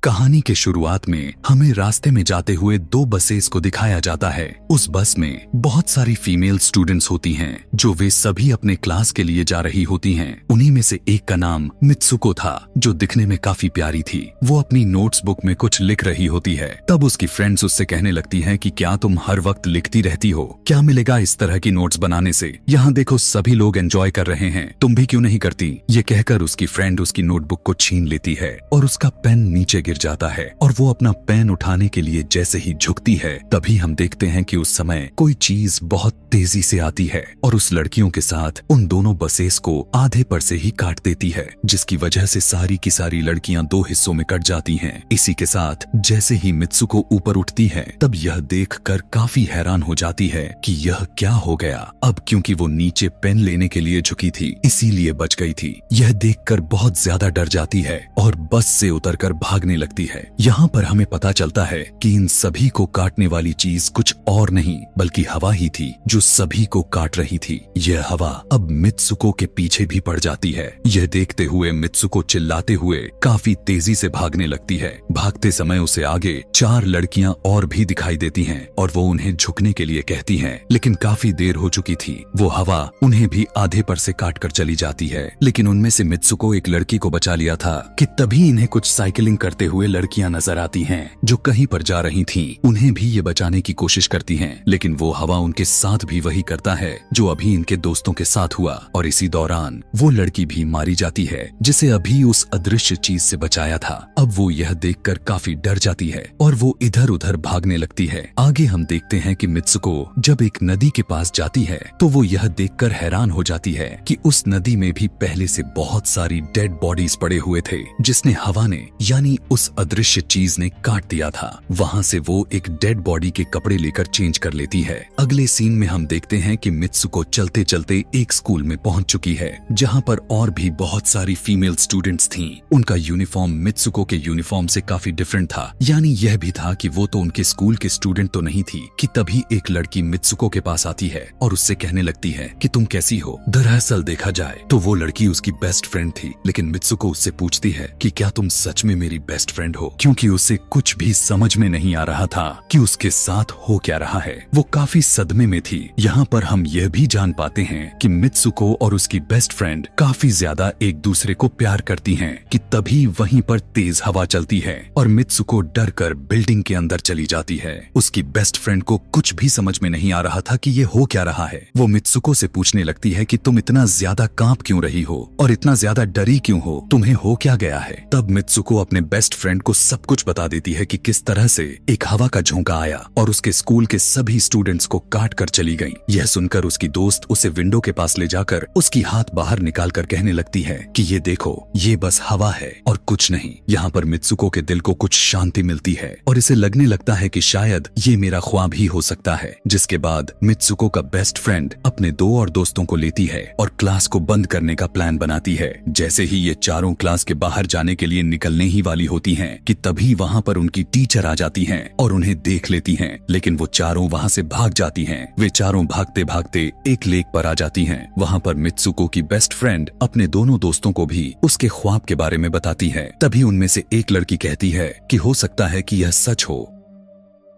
कहानी के शुरुआत में हमें रास्ते में जाते हुए दो बसेस को दिखाया जाता है। उस बस में बहुत सारी फीमेल स्टूडेंट्स होती हैं, जो वे सभी अपने क्लास के लिए जा रही होती हैं। उन्हीं में से एक का नाम मित्सुको था, जो दिखने में काफी प्यारी थी। वो अपनी नोट्स बुक में कुछ लिख रही होती है। तब उसकी फ्रेंड्स उससे कहने लगती हैं कि क्या तुम हर वक्त लिखती रहती हो? क्या मिलेगा इस तरह की नोट्स बनाने से? यहाँ देखो सभी लोग एंजॉय कर रहे हैं, तुम भी क्यों नहीं करती? ये कहकर उसकी फ्रेंड उसकी नोटबुक को छीन लेती है और उसका पेन नीचे गिर जाता है और वो अपना पेन उठाने के लिए जैसे ही झुकती है, तभी हम देखते हैं कि उस समय कोई चीज बहुत तेजी से आती है और उस लड़कियों के साथ उन दोनों बसेस को आधे पर से ही काट देती है, जिसकी वजह से सारी की सारी लड़कियां दो हिस्सों में कट जाती हैं। इसी के साथ जैसे ही मित्सुको ऊपर उठती है, तब यह देखकर काफी हैरान हो जाती है कि यह क्या हो गया। अब क्योंकि वो नीचे पेन लेने के लिए झुकी थी, इसीलिए बच गई थी। यह देखकर बहुत ज्यादा डर जाती है और बस से उतरकर भागने लगती है। यहाँ पर हमें पता चलता है कि इन सभी को काटने वाली चीज कुछ और नहीं बल्कि हवा ही थी, जो सभी को काट रही थी। यह हवा अब मित्सुको के पीछे भी पड़ जाती है। यह देखते हुए मित्सुको चिल्लाते हुए काफी तेजी से भागने लगती है। भागते समय उसे आगे 4 लड़कियां और भी दिखाई देती हैं और वो उन्हें झुकने के लिए कहती हैं, लेकिन काफी देर हो चुकी थी। वो हवा उन्हें भी आधे पर से काट कर चली जाती है। लेकिन उनमें से मित्सुको एक लड़की को बचा लिया था कि तभी इन्हें कुछ साइकिलिंग करते हुए लड़कियां नजर आती हैं, जो कहीं पर जा रही थीं। उन्हें भी ये बचाने की कोशिश करती हैं, लेकिन वो हवा उनके साथ भी वही करता है जो अभी इनके दोस्तों के साथ हुआ। और इसी दौरान वो लड़की भी मारी जाती है, जिसे अभी उस अदृश्य चीज से बचाया था। अब वो यह देखकर काफी डर जाती है और वो इधर उधर भागने लगती है। आगे हम देखते हैं कि मित्सुको जब एक नदी के पास जाती है, तो वो यह देखकर हैरान हो जाती है कि उस नदी में भी पहले से बहुत सारी डेड बॉडीज पड़े हुए थे, जिसने हवा ने यानी उस अदृश्य चीज ने काट दिया था। वहाँ से वो एक डेड बॉडी के कपड़े लेकर चेंज कर लेती है। अगले सीन में हम देखते हैं कि मित्सुको चलते चलते एक स्कूल में पहुंच चुकी है, जहाँ पर और भी बहुत सारी फीमेल स्टूडेंट्स थीं। उनका यूनिफॉर्म मित्सुको के यूनिफॉर्म से काफी डिफरेंट था। यानी यह भी था कि वो तो उनके स्कूल के स्टूडेंट तो नहीं थी कि तभी एक लड़की मित्सुको के पास आती है और उससे कहने लगती है कि तुम कैसी हो? दरअसल देखा जाए तो वो लड़की उसकी बेस्ट फ्रेंड थी, लेकिन मित्सुको उससे पूछती है कि क्या तुम सच में मेरी बेस्ट फ्रेंड हो, क्योंकि उसे कुछ भी समझ में नहीं आ रहा था कि उसके साथ हो क्या रहा है। वो काफी सदमे में थी। यहाँ पर हम यह भी जान पाते हैं कि मित्सुको और उसकी बेस्ट फ्रेंड काफी ज्यादा एक दूसरे को प्यार करती हैं कि तभी वहीं पर तेज हवा चलती है और मित्सुको डर कर बिल्डिंग के अंदर चली जाती है। उसकी बेस्ट फ्रेंड को कुछ भी समझ में नहीं आ रहा था कि ये हो क्या रहा है। वो मित्सुको से पूछने लगती है कि तुम इतना ज्यादा कांप क्यों रही हो और इतना ज्यादा डरी क्यों हो, तुम्हें हो क्या गया है? तब मित्सुको अपने बेस्ट फ्रेंड को सब कुछ बता देती है कि किस तरह से एक हवा का झोंका आया और उसके स्कूल के सभी स्टूडेंट्स को काट कर चली गई। यह सुनकर उसकी दोस्त उसे विंडो के पास ले जाकर उसकी हाथ बाहर निकाल कर कहने लगती है कि ये देखो, ये बस हवा है और कुछ नहीं। यहाँ पर मित्सुको के दिल को कुछ शांति मिलती है और इसे लगने लगता है कि शायद ये मेरा ख्वाब ही हो सकता है। जिसके बाद मित्सुको का बेस्ट फ्रेंड अपने 2 और दोस्तों को लेती है और क्लास को बंद करने का प्लान बनाती है। जैसे ही ये चारों क्लास के बाहर जाने के लिए निकलने ही वाली होती हैं कि तभी वहाँ पर उनकी टीचर आ जाती हैं और उन्हें देख लेती हैं, लेकिन वो चारों वहाँ से भाग जाती हैं। वे चारों भागते भागते एक लेक पर आ जाती हैं। वहाँ पर मित्सुको की बेस्ट फ्रेंड अपने दोनों दोस्तों को भी उसके ख्वाब के बारे में बताती है। तभी उनमें से एक लड़की कहती है कि हो सकता है कि यह सच हो,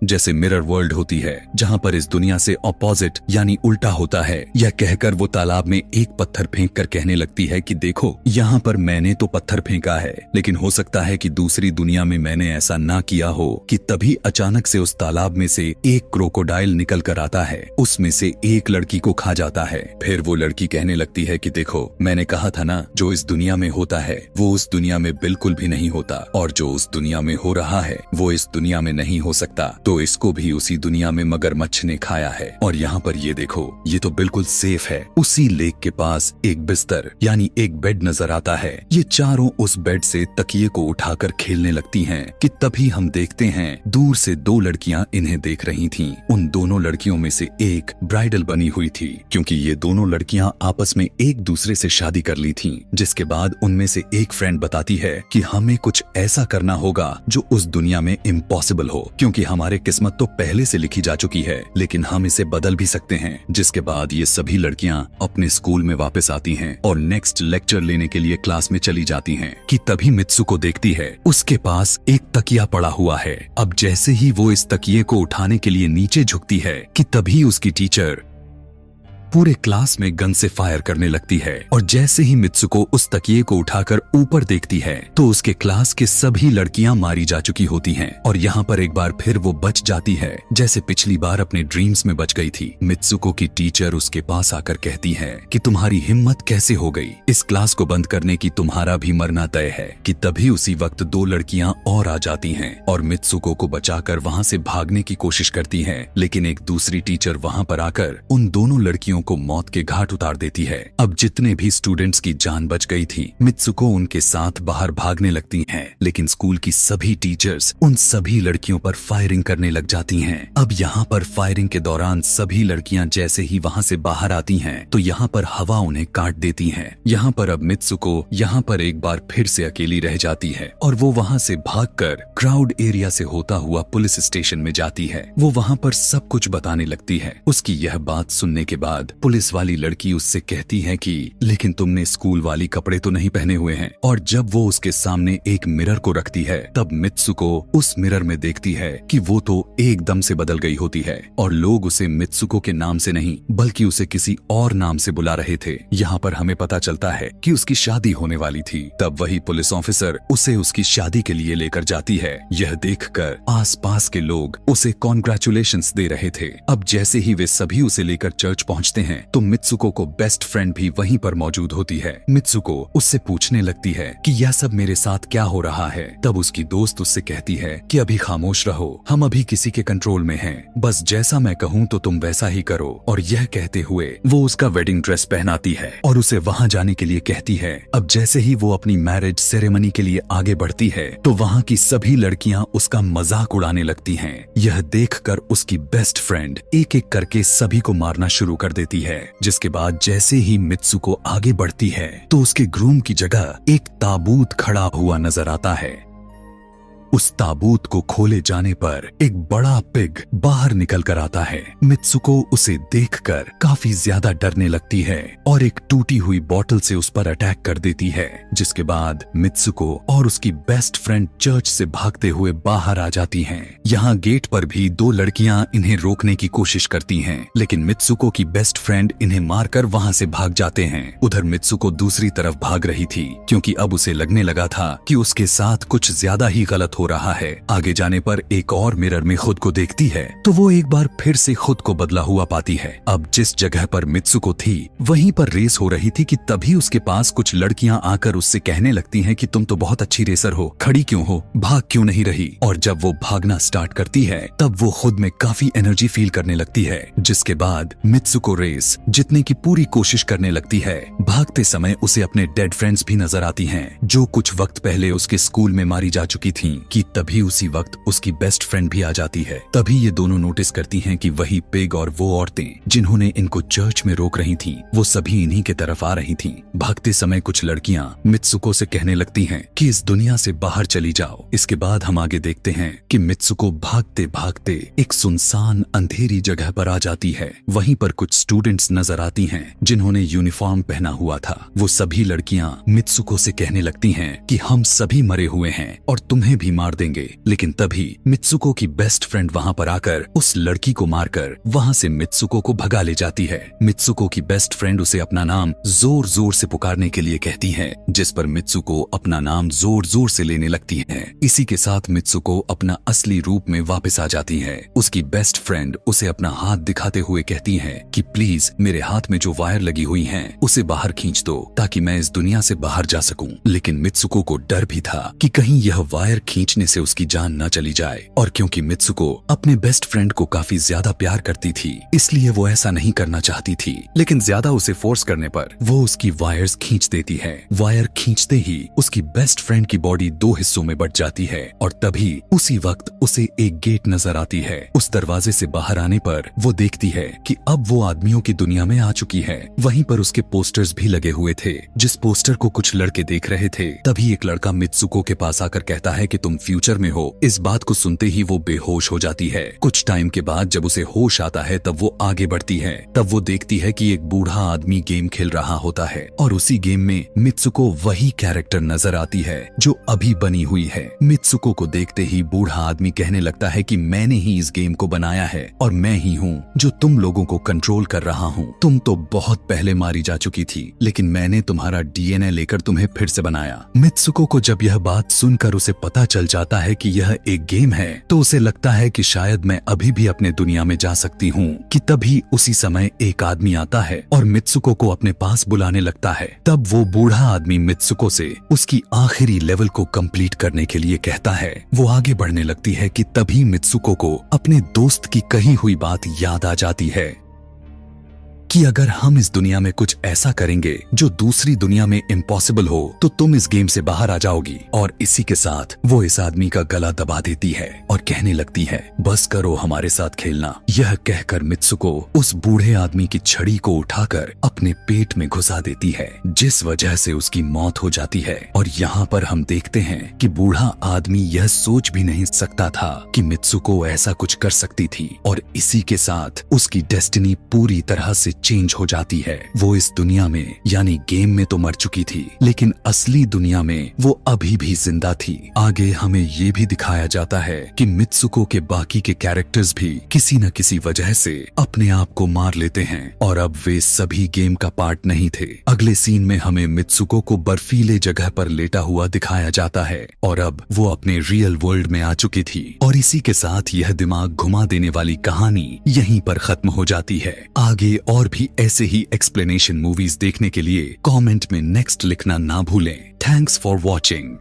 जैसे मिरर वर्ल्ड होती है जहाँ पर इस दुनिया से ऑपोजिट यानी उल्टा होता है। यह कहकर वो तालाब में एक पत्थर फेंक कर कहने लगती है कि देखो, यहाँ पर मैंने तो पत्थर फेंका है, लेकिन हो सकता है कि दूसरी दुनिया में मैंने ऐसा ना किया हो। कि तभी अचानक से उस तालाब में से एक क्रोकोडाइल निकल कर आता है, उसमें से एक लड़की को खा जाता है। फिर वो लड़की कहने लगती है कि देखो, मैंने कहा था ना, जो इस दुनिया में होता है वो उस दुनिया में बिल्कुल भी नहीं होता, और जो उस दुनिया में हो रहा है वो इस दुनिया में नहीं हो सकता। तो इसको भी उसी दुनिया में मगरमच्छ ने खाया है। और यहाँ पर ये देखो, ये तो बिल्कुल सेफ है। उसी लेक के पास एक बिस्तर यानी एक बेड नजर आता है। ये चारों उस बेड से तकिए को उठाकर खेलने लगती हैं कि तभी हम देखते हैं दूर से 2 लड़कियां इन्हें देख रही थीं। उन दोनों लड़कियों में से एक ब्राइडल बनी हुई थी, क्योंकि ये दोनों लड़कियां आपस में एक दूसरे से शादी कर ली थीं। जिसके बाद उनमें से एक फ्रेंड बताती है कि हमें कुछ ऐसा करना होगा जो उस दुनिया में इम्पॉसिबल हो, क्योंकि हमारे किस्मत तो पहले से लिखी जा चुकी है, लेकिन हम इसे बदल भी सकते हैं। जिसके बाद ये सभी लड़कियां अपने स्कूल में वापस आती हैं और नेक्स्ट लेक्चर लेने के लिए क्लास में चली जाती हैं कि तभी मित्सुको देखती है उसके पास एक तकिया पड़ा हुआ है। अब जैसे ही वो इस तकिए को उठाने के लिए नीचे झुकती है कि तभी उसकी टीचर पूरे क्लास में गन से फायर करने लगती है और जैसे ही मित्सुको उस तकिए को उठाकर ऊपर देखती है तो उसके क्लास के सभी लड़कियां मारी जा चुकी होती हैं और यहाँ पर एक बार फिर वो बच जाती है जैसे पिछली बार अपने ड्रीम्स में बच गई थी। मित्सुको की टीचर उसके पास आकर कहती है कि तुम्हारी हिम्मत कैसे हो गई, इस क्लास को बंद करने की, तुम्हारा भी मरना तय है। कि तभी उसी वक्त दो लड़कियां और आ जाती हैं और मित्सुको को बचाकर वहाँ से भागने की कोशिश करती हैं, लेकिन एक दूसरी टीचर वहाँ पर आकर उन दोनों लड़कियों को मौत के घाट उतार देती है। अब जितने भी स्टूडेंट्स की जान बच गई थी, मित्सुको उनके साथ बाहर भागने लगती हैं, लेकिन स्कूल की सभी टीचर्स उन सभी लड़कियों पर फायरिंग करने लग जाती हैं। अब यहाँ पर फायरिंग के दौरान सभी लड़कियां जैसे ही वहाँ से बाहर आती हैं, तो यहाँ पर हवा उन्हें काट देती है। यहाँ पर अब मित्सुको यहाँ पर एक बार फिर से अकेली रह जाती है और वो वहाँ से भागकर क्राउड एरिया से होता हुआ पुलिस स्टेशन में जाती है। वो वहाँ पर सब कुछ बताने लगती है। उसकी यह बात सुनने के बाद पुलिस वाली लड़की उससे कहती है कि लेकिन तुमने स्कूल वाली कपड़े तो नहीं पहने हुए हैं। और जब वो उसके सामने एक मिरर को रखती है तब मित्सुको उस मिरर में देखती है कि वो तो एकदम से बदल गई होती है और लोग उसे मित्सुको के नाम से नहीं बल्कि उसे किसी और नाम से बुला रहे थे। यहाँ पर हमें पता चलता है कि उसकी शादी होने वाली थी। तब वही पुलिस ऑफिसर उसे उसकी शादी के लिए लेकर जाती है। यह देखकर आसपास के लोग उसे कॉन्ग्रेचुलेशंस दे रहे थे। अब जैसे ही वे सभी उसे लेकर चर्च पहुंचते हैं तो मित्सुको को बेस्ट फ्रेंड भी वहीं पर मौजूद होती है। मित्सुको उससे पूछने लगती है कि यह सब मेरे साथ क्या हो रहा है। तब उसकी दोस्त उससे कहती है कि अभी खामोश रहो, हम अभी किसी के कंट्रोल में हैं, बस जैसा मैं कहूँ तो तुम वैसा ही करो। और यह कहते हुए वो उसका वेडिंग ड्रेस पहनाती है और उसे वहाँ जाने के लिए कहती है। अब जैसे ही वो अपनी मैरिज सेरेमनी के लिए आगे बढ़ती है तो वहाँ की सभी लड़कियाँ उसका मजाक उड़ाने लगती हैं। यह देखकर उसकी बेस्ट फ्रेंड एक एक करके सभी को मारना शुरू कर देती है। जिसके बाद जैसे ही मित्सुको आगे बढ़ती है तो उसके ग्रूम की जगह एक ताबूत खड़ा हुआ नजर आता है। उस ताबूत को खोले जाने पर एक बड़ा पिग बाहर निकल कर आता है। मित्सुको उसे देखकर काफी ज्यादा डरने लगती है और एक टूटी हुई बोतल से उस पर अटैक कर देती है। जिसके बाद मित्सुको और उसकी बेस्ट फ्रेंड चर्च से भागते हुए बाहर आ जाती हैं। यहाँ गेट पर भी दो लड़कियां इन्हें रोकने की कोशिश करती हैं, लेकिन मित्सुको की बेस्ट फ्रेंड इन्हें मारकर वहाँ से भाग जाते हैं। उधर मित्सुको दूसरी तरफ भाग रही थी क्योंकि अब उसे लगने लगा था कि उसके साथ कुछ ज्यादा ही गलत हो रहा है। आगे जाने पर एक और मिरर में खुद को देखती है तो वो एक बार फिर से खुद को बदला हुआ पाती है। अब जिस जगह पर मित्सुको थी वहीं पर रेस हो रही थी कि तभी उसके पास कुछ लड़कियां आकर उससे कहने लगती हैं कि तुम तो बहुत अच्छी रेसर हो, खड़ी क्यों हो, भाग क्यों नहीं रही। और जब वो भागना स्टार्ट करती है तब वो खुद में काफी एनर्जी फील करने लगती है। जिसके बाद मित्सुको रेस जीतने की पूरी कोशिश करने लगती है। भागते समय उसे अपने डेड फ्रेंड्स भी नजर आती हैं जो कुछ वक्त पहले उसके स्कूल में मारी जा चुकी थीं। कि तभी उसी वक्त उसकी बेस्ट फ्रेंड भी आ जाती है। तभी ये दोनों नोटिस करती हैं कि वही पिग और वो औरतें जिन्होंने इनको चर्च में रोक रही थीं, वो सभी इन्हीं के तरफ आ रही थीं। भागते समय कुछ लड़कियां मित्सुको से कहने लगती हैं कि इस दुनिया से बाहर चली जाओ। इसके बाद हम आगे देखते हैं कि मित्सुको भागते भागते एक सुनसान अंधेरी जगह पर आ जाती है। वहीं पर कुछ स्टूडेंट्स नजर आती हैं जिन्होंने यूनिफॉर्म पहना हुआ था। वो सभी लड़कियां मित्सुको से कहने लगती हैं कि हम सभी मरे हुए हैं और तुम्हें भी मार देंगे। लेकिन तभी मित्सुको की बेस्ट फ्रेंड वहां पर आकर उस लड़की को मारकर वहां से मित्सुको को भगा ले जाती है। मित्सुको की बेस्ट फ्रेंड उसे अपना नाम जोर जोर से पुकारने के लिए कहती है, जिस पर मित्सुको अपना नाम जोर जोर से लेने लगती है। इसी के साथ मित्सुको अपना असली रूप में वापस आ जाती है। उसकी बेस्ट फ्रेंड उसे अपना हाथ दिखाते हुए कहती है कि प्लीज मेरे हाथ में जो वायर लगी हुई हैं उसे बाहर खींच दो ताकि मैं इस दुनिया से बाहर जा सकूं। लेकिन मित्सुको को डर भी था कि कहीं यह वायर खींचने से उसकी जान न चली जाए। और क्योंकि मित्सुको अपने बेस्ट फ्रेंड को काफी ज्यादा प्यार करती थी इसलिए वो ऐसा नहीं करना चाहती थी, लेकिन ज्यादा उसे फोर्स करने पर वो उसकी वायर्स खींच देती है। वायर खींचते ही उसकी बेस्ट फ्रेंड की बॉडी दो हिस्सों में बट जाती है और तभी उसी वक्त उसे एक गेट नजर आती है। उस दरवाजे से बाहर आने पर वो देखती है कि अब वो आदमियों की दुनिया में आ चुकी है। वहीं पर उसके पोस्टर्स भी लगे हुए थे। जिस पोस्टर को कुछ लड़के देख रहे थे तभी एक लड़का मित्सुको के पास आकर कहता है कि तुम फ्यूचर में हो। इस बात को सुनते ही वो बेहोश हो जाती है। कुछ टाइम के बाद जब उसे होश आता है तब वो आगे बढ़ती है। तब वो देखती है कि एक बूढ़ा आदमी गेम खेल रहा होता है और उसी गेम में मित्सुको वही कैरेक्टर नजर आती है जो अभी बनी हुई है। मित्सुको को देखते ही बूढ़ा आदमी कहने लगता है कि मैंने ही इस गेम को बनाया है और मैं ही हूँ जो तुम लोगों को कंट्रोल कर रहा हूँ। तुम तो बहुत पहले मारी जा चुकी थी, लेकिन मैंने तुम्हारा डीएनए लेकर तुम्हें फिर से बनाया। मित्सुको को जब यह बात सुनकर उसे पता चल जाता है कि यह एक गेम है तो उसे लगता है कि शायद मैं अभी भी अपने दुनिया में जा सकती हूँ कि तभी उसी समय एक आदमी आता है और मित्सुको को अपने पास बुलाने लगता है। तब वो बूढ़ा आदमी मित्सुको से उसकी आखिरी लेवल को कंप्लीट करने के लिए कहता है। वो आगे बढ़ने लगती है कि तभी मित्सुको को अपने दोस्त की कही हुई बात याद आ जाती है कि अगर हम इस दुनिया में कुछ ऐसा करेंगे जो दूसरी दुनिया में इम्पॉसिबल हो तो तुम इस गेम से बाहर आ जाओगी। और इसी के साथ वो इस आदमी का गला दबा देती है और कहने लगती है बस करो हमारे साथ खेलना। यह कहकर मित्सुको उस बूढ़े आदमी की छड़ी को उठाकर अपने पेट में घुसा देती है, जिस वजह से उसकी मौत हो जाती है। और यहाँ पर हम देखते हैं कि बूढ़ा आदमी यह सोच भी नहीं सकता था कि मित्सुको ऐसा कुछ कर सकती थी और इसी के साथ उसकी डेस्टिनी पूरी तरह से चेंज हो जाती है। वो इस दुनिया में यानी गेम में तो मर चुकी थी, लेकिन असली दुनिया में वो अभी भी जिंदा थी। आगे हमें ये भी दिखाया जाता है कि मित्सुको के बाकी के कैरेक्टर्स भी किसी न किसी वजह से अपने आप को मार लेते हैं और अब वे सभी गेम का पार्ट नहीं थे। अगले सीन में हमें मित्सुको को बर्फीले जगह पर लेटा हुआ दिखाया जाता है और अब वो अपने रियल वर्ल्ड में आ चुकी थी। और इसी के साथ यह दिमाग घुमा देने वाली कहानी यहीं पर खत्म हो जाती है। आगे और भी ऐसे ही एक्सप्लेनेशन मूवीज देखने के लिए कमेंट में नेक्स्ट लिखना ना भूलें। Thanks for watching.